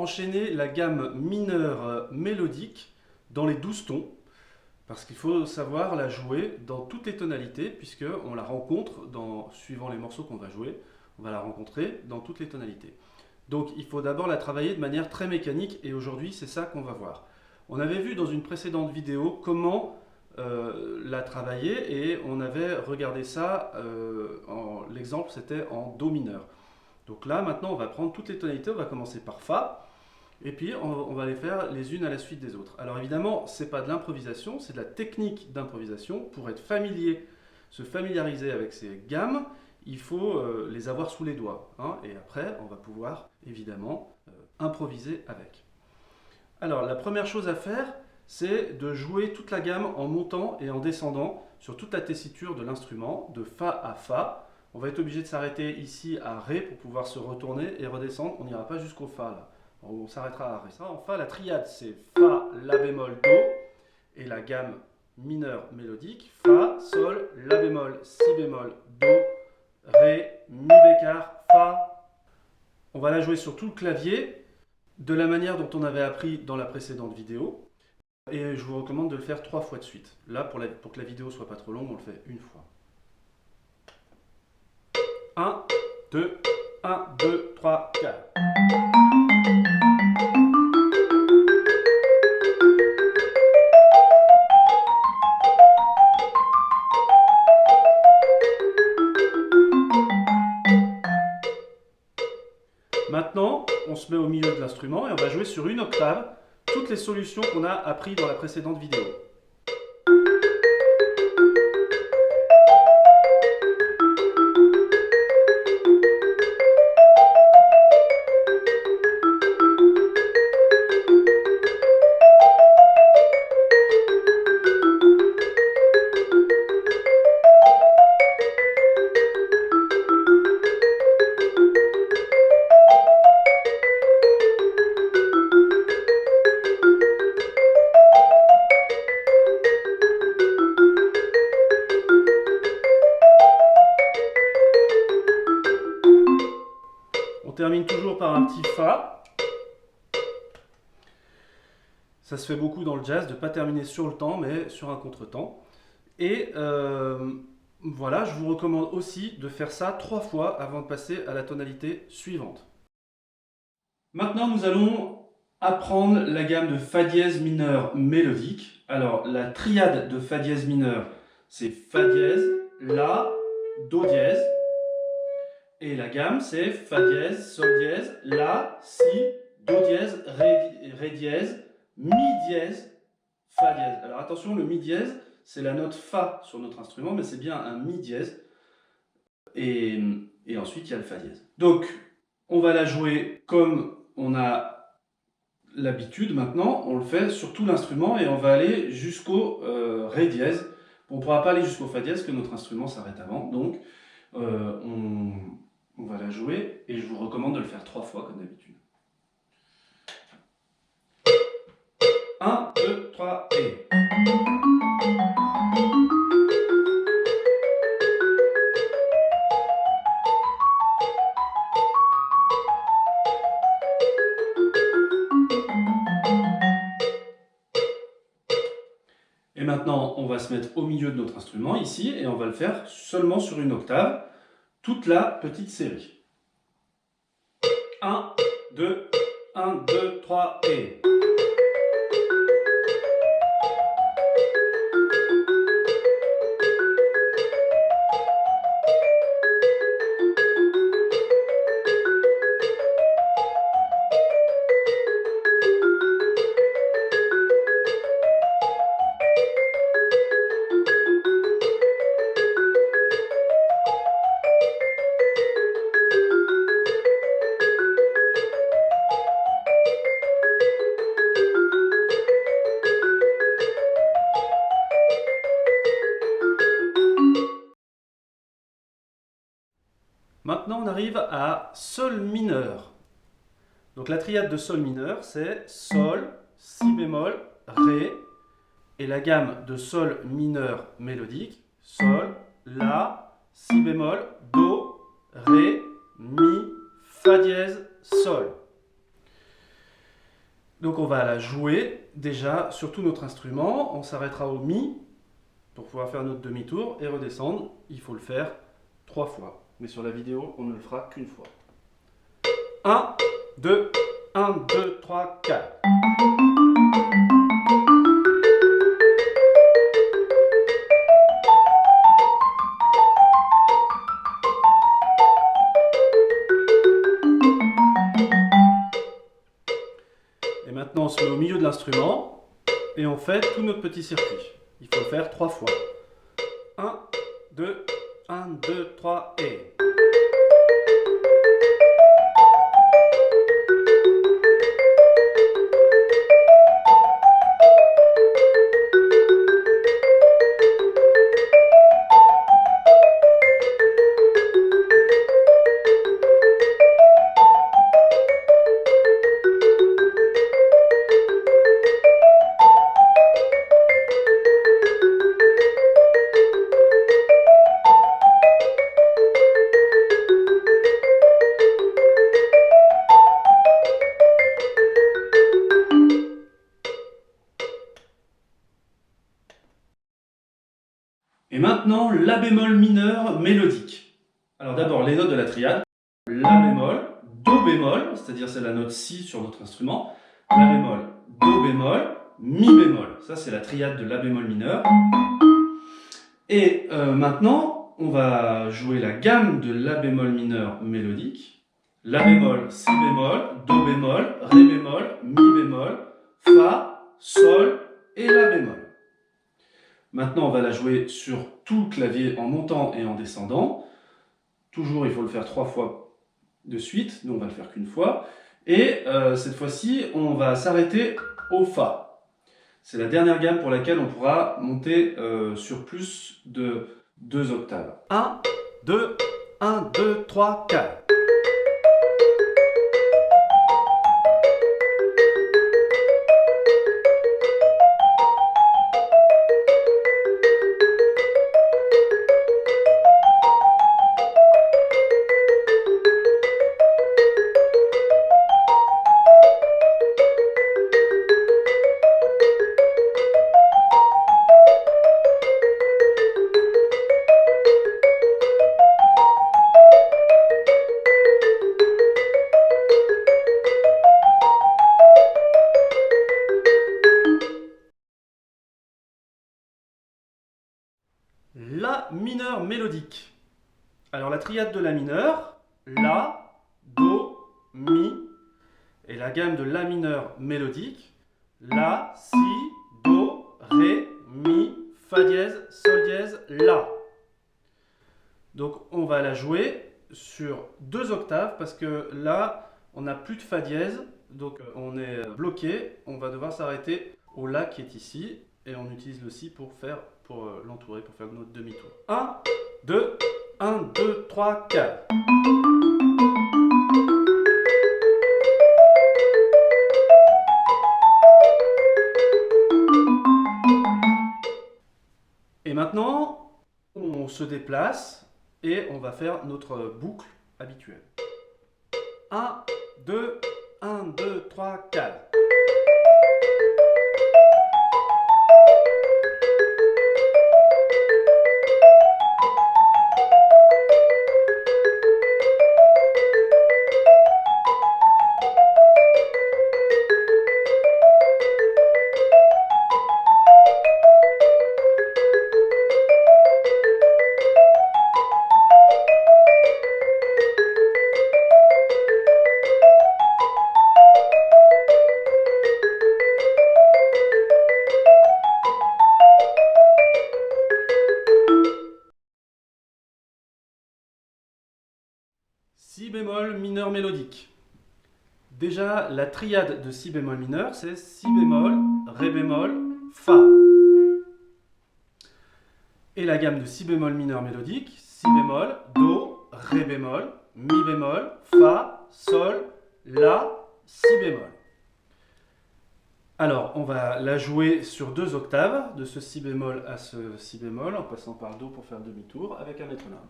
enchaîner la gamme mineure mélodique dans les 12 tons, parce qu'il faut savoir la jouer dans toutes les tonalités, puisqu'on la rencontre, suivant les morceaux qu'on va jouer, on va la rencontrer dans toutes les tonalités. Donc il faut d'abord la travailler de manière très mécanique, et aujourd'hui c'est ça qu'on va voir. On avait vu dans une précédente vidéo comment la travailler, et on avait regardé ça, l'exemple c'était en Do mineur. Donc là maintenant on va prendre toutes les tonalités, on va commencer par Fa, et puis on va les faire les unes à la suite des autres. Alors évidemment c'est pas de l'improvisation, c'est de la technique d'improvisation. Pour être familier, se familiariser avec ces gammes, il faut les avoir sous les doigts, hein, et après on va pouvoir évidemment improviser avec. Alors la première chose à faire, c'est de jouer toute la gamme en montant et en descendant sur toute la tessiture de l'instrument, de Fa à Fa. On va être obligé de s'arrêter ici à Ré pour pouvoir se retourner et redescendre. On n'ira pas jusqu'au Fa là. On s'arrêtera à Ré. Ça, en Fa, la triade, c'est Fa, La bémol, Do. Et la gamme mineure mélodique, Fa, Sol, La bémol, Si bémol, Do, Ré, Mi bécard, Fa. On va la jouer sur tout le clavier de la manière dont on avait appris dans la précédente vidéo. Et je vous recommande de le faire 3 fois de suite. Là, pour que la vidéo soit pas trop longue, on le fait une fois. 1, 2, 1, 2, 3, 4. Maintenant, on se met au milieu de l'instrument et on va jouer sur une octave toutes les solutions qu'on a apprises dans la précédente vidéo. On termine toujours par un petit Fa. Ça se fait beaucoup dans le jazz de ne pas terminer sur le temps, mais sur un contretemps. Et voilà, je vous recommande aussi de faire ça 3 fois avant de passer à la tonalité suivante. Maintenant, nous allons apprendre la gamme de Fa dièse mineur mélodique. Alors, la triade de Fa dièse mineur, c'est Fa dièse, La, Do dièse. Et la gamme, c'est Fa dièse, Sol dièse, La, Si, Do dièse, Ré dièse, Mi dièse, Fa dièse. Alors attention, le Mi dièse, c'est la note Fa sur notre instrument, mais c'est bien un Mi dièse. Et ensuite, il y a le Fa dièse. Donc, on va la jouer comme on a l'habitude maintenant. On le fait sur tout l'instrument et on va aller jusqu'au Ré dièse. On ne pourra pas aller jusqu'au Fa dièse, que notre instrument s'arrête avant. Donc, on va la jouer et je vous recommande de le faire 3 fois comme d'habitude. 1, 2, 3 et... Et maintenant, on va se mettre au milieu de notre instrument, ici, et on va le faire seulement sur une octave, toute la petite série. 1, 2, 1, 2, 3 et... Maintenant, on arrive à Sol mineur. Donc la triade de Sol mineur, c'est Sol, Si bémol, Ré, et la gamme de Sol mineur mélodique, Sol, La, Si bémol, Do, Ré, Mi, Fa dièse, Sol. Donc on va la jouer déjà sur tout notre instrument. On s'arrêtera au Mi pour pouvoir faire notre demi-tour et redescendre. Il faut le faire 3 fois. Mais sur la vidéo, on ne le fera qu'une fois. 1, 2, 1, 2, 3, 4. Et maintenant, on se met au milieu de l'instrument et on fait tout notre petit circuit. Il faut le faire 3 fois. 1, 2, 1, 2, 3 et... Et maintenant, La bémol mineur mélodique. Alors d'abord, les notes de la triade. La bémol, Do bémol, c'est-à-dire c'est la note Si sur notre instrument. La bémol, Do bémol, Mi bémol. Ça, c'est la triade de La bémol mineur. Et maintenant, on va jouer la gamme de La bémol mineur mélodique. La bémol, Si bémol, Do bémol, Ré bémol, Mi bémol, Fa, Sol et La bémol. Maintenant, on va la jouer sur tout le clavier en montant et en descendant. Toujours, il faut le faire 3 fois de suite. Nous, on va le faire qu'une fois. Et cette fois-ci, on va s'arrêter au Fa. C'est la dernière gamme pour laquelle on pourra monter sur plus de 2 octaves. 1, 2, 1, 2, 3, 4. La mineur mélodique. Alors la triade de La mineur, La, Do, Mi, et la gamme de La mineur mélodique, La, Si, Do, Ré, Mi, Fa dièse, Sol dièse, La. Donc on va la jouer sur 2 octaves parce que là on n'a plus de Fa dièse, donc on est bloqué, on va devoir s'arrêter au La qui est ici et on utilise le Si pour l'entourer, pour faire notre demi-tour. 1, 2, 1, 2, 3, 4. Et maintenant, on se déplace et on va faire notre boucle habituelle. 1, 2, 1, 2, 3, 4. Si bémol mineur mélodique. Déjà, la triade de Si bémol mineur, c'est Si bémol, Ré bémol, Fa. Et la gamme de Si bémol mineur mélodique, Si bémol, Do, Ré bémol, Mi bémol, Fa, Sol, La, Si bémol. Alors, on va la jouer sur 2 octaves, de ce Si bémol à ce Si bémol, en passant par Do pour faire demi-tour, avec un métronome.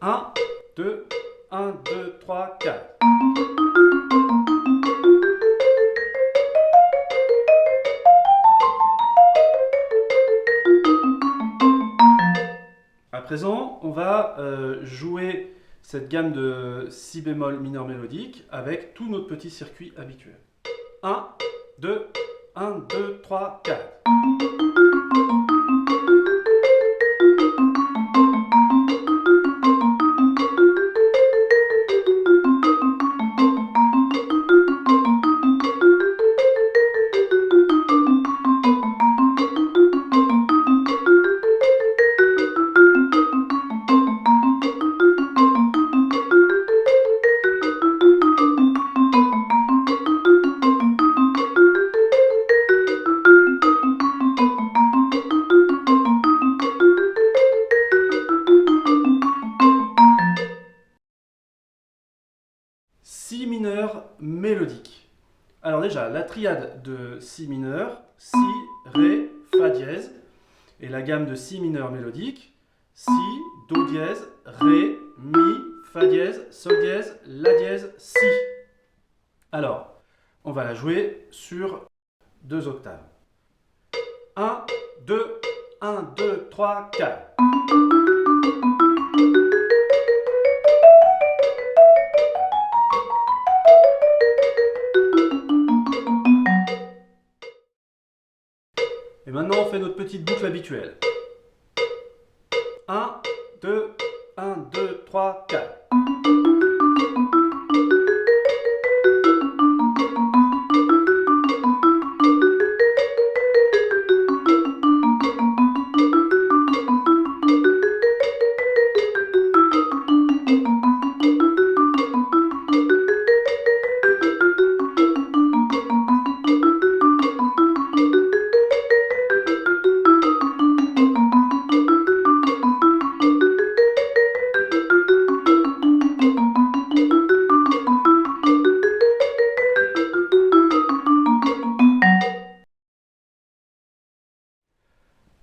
1, 2, 1, 2, 3, 4. présent, on va jouer cette gamme de si bémol mineur mélodique avec tout notre petit circuit habituel. 1, 2, 1, 2, 3, 4. Si mineur mélodique. Alors déjà, la triade de si mineur, si, ré, fa dièse, et la gamme de si mineur mélodique, si, do dièse, ré, mi, fa dièse, sol dièse, la dièse, si. Alors, on va la jouer sur 2 octaves. 1, 2, 1, 2, 3, 4. Et maintenant, on fait notre petite boucle habituelle. 1, 2, 1, 2, 3, 4.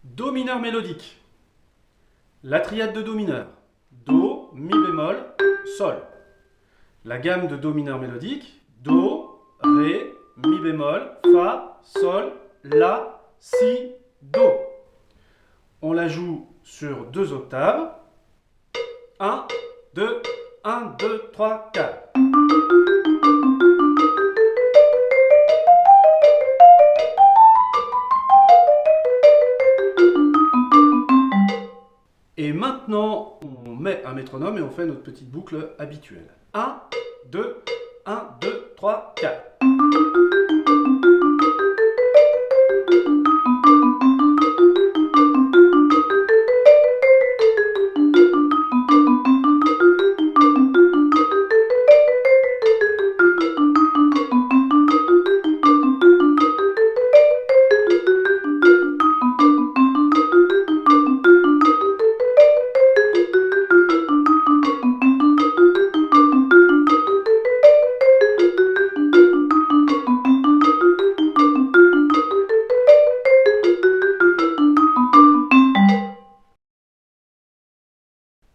Do mineur mélodique. La triade de Do mineur. Do, Mi bémol, Sol. La gamme de Do mineur mélodique. Do, Ré, Mi bémol, Fa, Sol, La, Si, Do. On la joue sur 2 octaves. 1, 2, 1, 2, 3, 4. Et maintenant, on met un métronome et on fait notre petite boucle habituelle. 1, 2, 1, 2, 3, 4.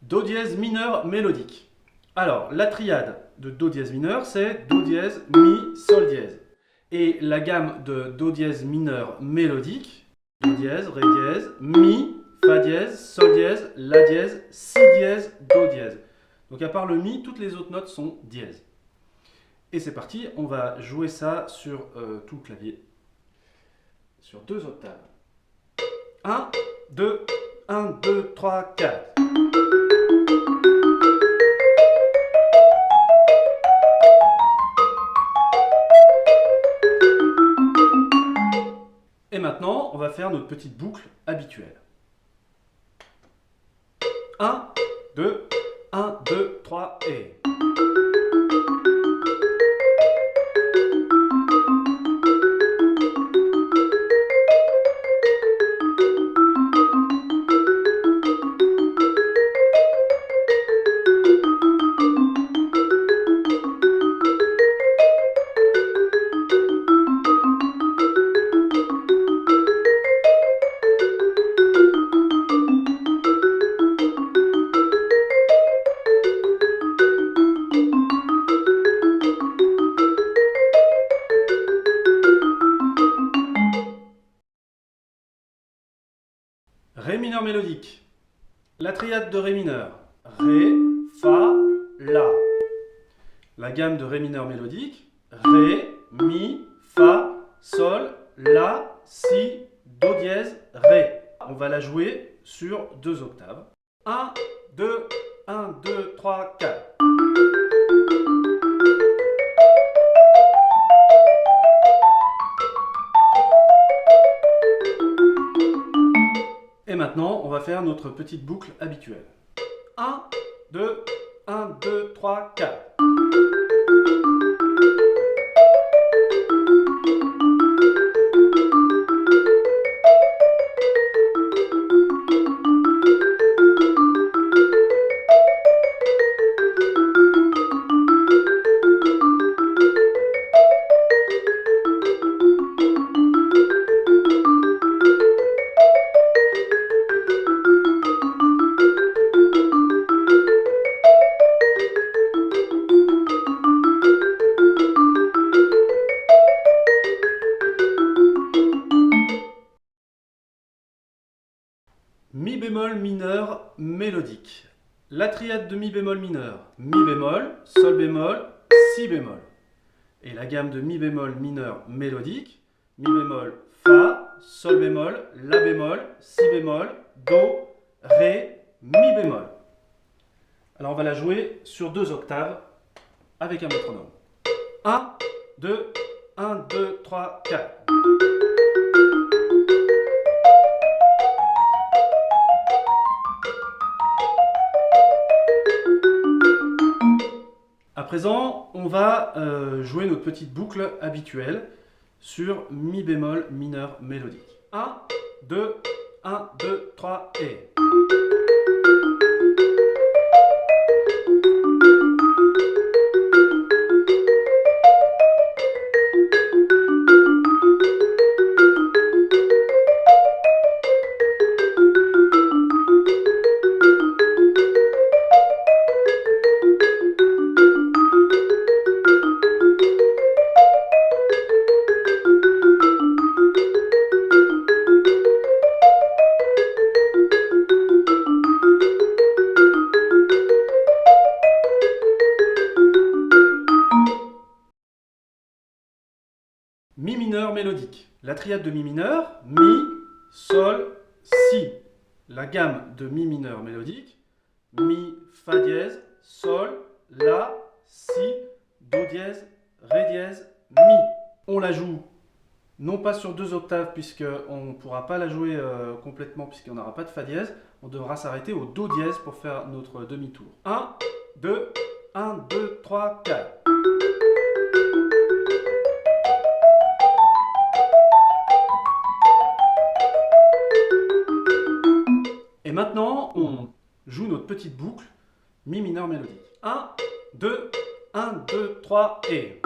Do dièse mineur mélodique. Alors, la triade de Do dièse mineur, c'est Do dièse, Mi, Sol dièse. Et la gamme de Do dièse mineur mélodique, Do dièse, Ré dièse, Mi, Fa dièse, Sol dièse, La dièse, Si dièse, Do dièse. Donc à part le Mi, toutes les autres notes sont dièse. Et c'est parti, on va jouer ça sur tout le clavier, sur 2 octaves. 1, 2, 1, 2, 3, 4. Et maintenant, on va faire notre petite boucle habituelle. 1, 2, 1, 2, 3 et... Ré mineur mélodique. La triade de Ré mineur. Ré, Fa, La. La gamme de Ré mineur mélodique. Ré, Mi, Fa, Sol, La, Si, Do dièse, Ré. On va la jouer sur 2 octaves. 1, 2, 1, 2, 3, 4. Et maintenant, on va faire notre petite boucle habituelle. 1, 2, 1, 2, 3, 4. Mi bémol mineur mélodique. La triade de mi bémol mineur. Mi bémol, sol bémol, si bémol. Et la gamme de mi bémol mineur mélodique. Mi bémol, fa, sol bémol, la bémol, si bémol, do, ré, mi bémol. Alors on va la jouer sur 2 octaves avec un métronome. 1, 2, 1, 2, 3, 4. À présent, on va jouer notre petite boucle habituelle sur mi bémol mineur mélodique. 1, 2, 1, 2, 3 et... Mi mineur mélodique. La triade de mi mineur, mi, sol, si. La gamme de mi mineur mélodique, mi, fa dièse, sol, la, si, do dièse, ré dièse, mi. On la joue non pas sur 2 octaves puisqu'on ne pourra pas la jouer complètement puisqu'on n'aura pas de fa dièse. On devra s'arrêter au do dièse pour faire notre demi-tour. 1, 2, 1, 2, 3, 4. Et maintenant, on joue notre petite boucle mi mineur mélodique. 1, 2, 1, 2, 3 et...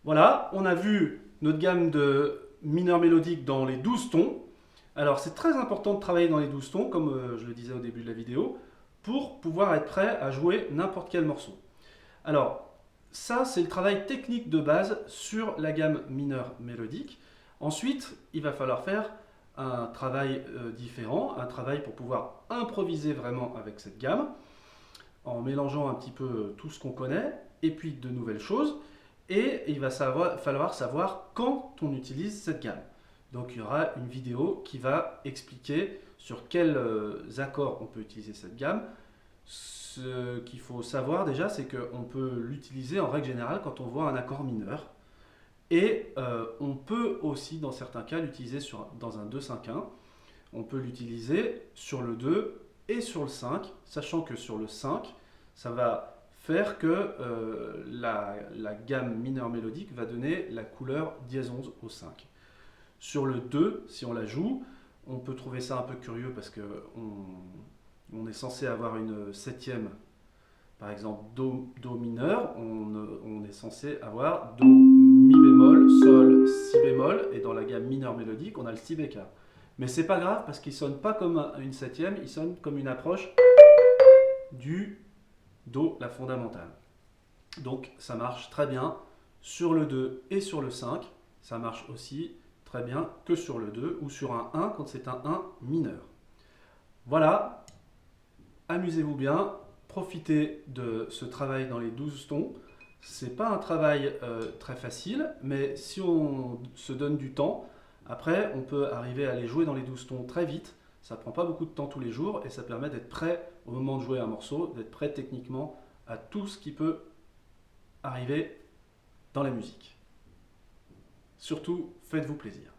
Voilà, on a vu notre gamme de mineur mélodique dans les 12 tons. Alors c'est très important de travailler dans les 12 tons, comme je le disais au début de la vidéo, pour pouvoir être prêt à jouer n'importe quel morceau. Alors ça c'est le travail technique de base sur la gamme mineure mélodique. Ensuite, il va falloir faire un travail différent, un travail pour pouvoir improviser vraiment avec cette gamme, en mélangeant un petit peu tout ce qu'on connaît, et puis de nouvelles choses. Et il va falloir savoir quand on utilise cette gamme. Donc il y aura une vidéo qui va expliquer sur quels accords on peut utiliser cette gamme. Ce qu'il faut savoir déjà, c'est qu'on peut l'utiliser en règle générale quand on voit un accord mineur. Et on peut aussi, dans certains cas, l'utiliser dans un 2-5-1. On peut l'utiliser sur le 2 et sur le 5, sachant que sur le 5, ça va faire que la gamme mineure mélodique va donner la couleur dièse 11 au 5. Sur le 2, si on la joue, on peut trouver ça un peu curieux parce qu'on est censé avoir une septième, par exemple Do mineur, on est censé avoir Do, Mi bémol, Sol, Si bémol, et dans la gamme mineure mélodique, on a le Si bécard. Mais c'est pas grave parce qu'il sonne pas comme une septième, il sonne comme une approche du Do, la fondamentale. Donc ça marche très bien sur le 2 et sur le 5. Ça marche aussi très bien que sur le 2 ou sur un 1 quand c'est un 1 mineur. Voilà, amusez-vous bien, profitez de ce travail dans les 12 tons. C'est pas un travail très facile, mais si on se donne du temps, après on peut arriver à les jouer dans les 12 tons très vite. Ça prend pas beaucoup de temps tous les jours et ça permet d'être prêt au moment de jouer un morceau, d'être prêt techniquement à tout ce qui peut arriver dans la musique. Surtout, faites-vous plaisir.